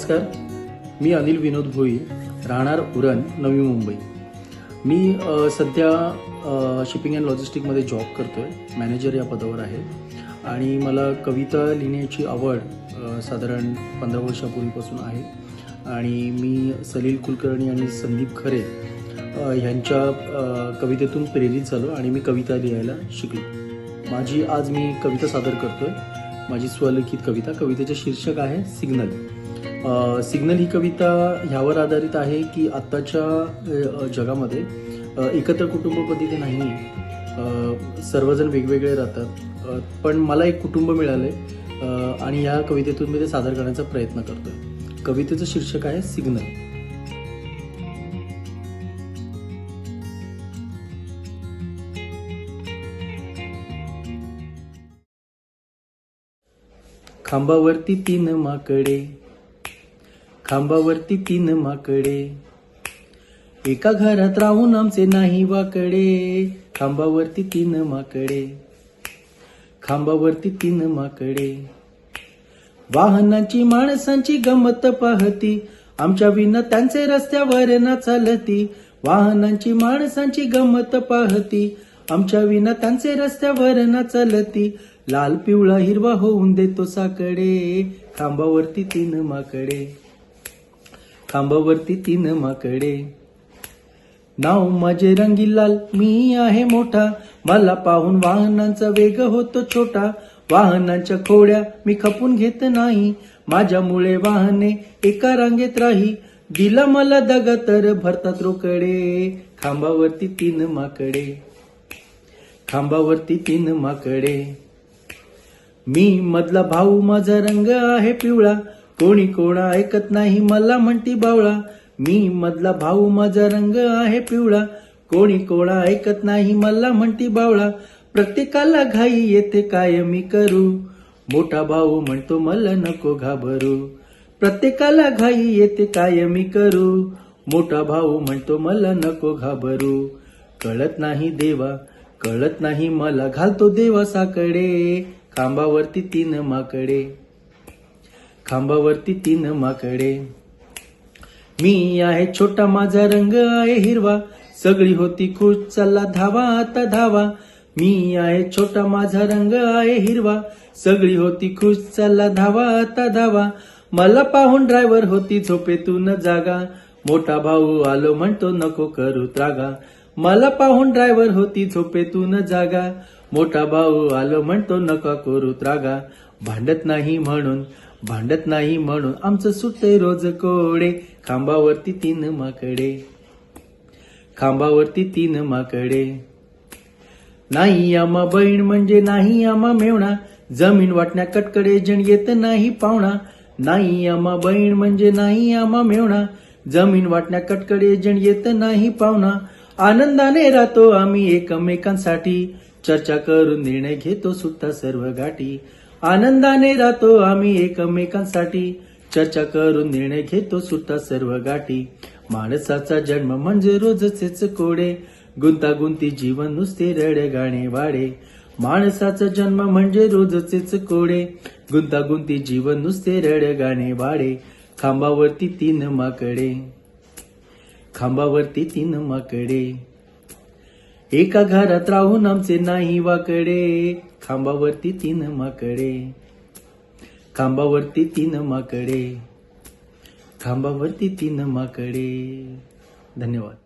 नमस्कार, मी अनिल विनोद भोई, राहणार उरण, नवी मुंबई। मी सध्या शिपिंग अँड लॉजिस्टिकमध्ये जॉब करतोय, मॅनेजर या पदावर आहे आणि मला कविता लिहिण्याची आवड साधारण 15 वर्षापूर्वीपासून आहे आणि मी सलील कुलकर्णी आणि संदीप खरे ह्यांच्या कवितेतून प्रेरित झालो आणि मी कविता लिहायला शिकलो। आज मी कविता सादर करतोय, माझी स्वलिखित कविता। कवितेचे शीर्षक आहे सिग्नल। सिग्नल ही कविता ह्यावर आधारित आहे की आत्ताच्या जगामध्ये एकत्र कुटुंब पद्धती नाही, सर्वजण वेगवेगळे राहतात, पण मला एक कुटुंब मिळालंय आणि या कवितेतून मी ते सादर करण्याचा प्रयत्न करतोय। कवितेचं शीर्षक आहे सिग्नल। खांबावरती तीन माकडे, खांबावरती तीन माकडे, एका घरात राहून आमचे नाही वाकडे। खांबावरती तीन माकडे, खांबावरती तीन माकडे, वाहनांची माणसांची गंमत पाहती, आमच्या विना त्यांचे रस्त्यावर ना चालती। वाहनांची माणसांची गंमत पाहती, आमच्या विना त्यांचे रस्त्यावर ना चालती। लाल पिवळा हिरवा होऊन देतो साकडे, खांबावरती तीन माकडे, खांबावरती तीन माकडे। नाव माझे रंगी लाल, मी आहे मोठा, मला पाहून वाहनांचा वेग होतो छोटा। वाहनांच्या खोड्या मी खपून घेत नाही, माझ्यामुळे वाहने एका रांगेत राही। दिला मला दगा तर भरतात रोकडे, खांबावरती तीन माकडे, खांबावरती तीन माकडे। मी मधला भाऊ, माझा रंग आहे पिवळा, कोणी कोणा ऐकत नाही मला म्हणती बावळा। मी मधला भाऊ, माझा रंग आहे पिवळा, कोणी कोणा ऐकत नाही मला म्हणती बावळा। प्रत्येकाला घाई येते काय मी करू, मोठा भाऊ म्हणतो मला नको घाबरू। प्रत्येकाला घाई येते काय मी करू, मोठा भाऊ म्हणतो मला नको घाबरू। कळत नाही देवा, कळत नाही मला, घालतो देवा साकडे, खांबावरती तीन माकडे, खांबावरती तीन माकडे। मी आहे छोटा, माझा रंग आहे हिरवा, सगळी होती खुश, चला धावा आता धावा। मी आहे छोटा, माझा रंग आहे हिरवा, सगळी होती खुश, चला धावा आता धावा। मला पाहून ड्रायव्हर होती झोपेतून जागा, मोठा भाऊ आलो म्हणतो नको करू त्रागा। मला पाहून ड्रायव्हर होती झोपेतून जागा, मोठा भाऊ आलो म्हणतो नका करू त्रागा। भांडत नाही म्हणून, भांडत नाही म्हणून, आमचं सुटते रोज कोडे, खांबावरती तीन माकडे, खांबावरती तीन माकडे। नाही आम्हा बहीण म्हणजे नाही आम्हा मेवणा, जमीन वाटण्या कटकडे जण येत नाही पाहुणा। नाही आम्हा बहीण म्हणजे नाही आम्हा मेवणा, जमीन वाटण्या कटकडे जण येत नाही पाहुणा। आनंदाने राहतो आम्ही एकमेकांसाठी, चर्चा करून निर्णय घेतो सुटता सर्व गाठी। आनंदाने राहतो आम्ही एकमेकांसाठी, चर्चा करून निर्णय घेतो सुटता सर्व गाठी। माणसाचा जन्म म्हणजे रोजचेच कोडे, गुंतागुंती जीवन नुसते रडगाणे वाडे। माणसाचा जन्म म्हणजे रोजचेच कोडे, गुंतागुंती जीवन नुसते रडगाणे वाडे। खांबावरती तीन माकडे, खांबावरती तीन माकडे, एका घरात राहून आमचे नाही वाकडे। खांबावरती तीन माकडे, खांबावरती तीन माकडे, खांबावरती तीन माकडे। धन्यवाद।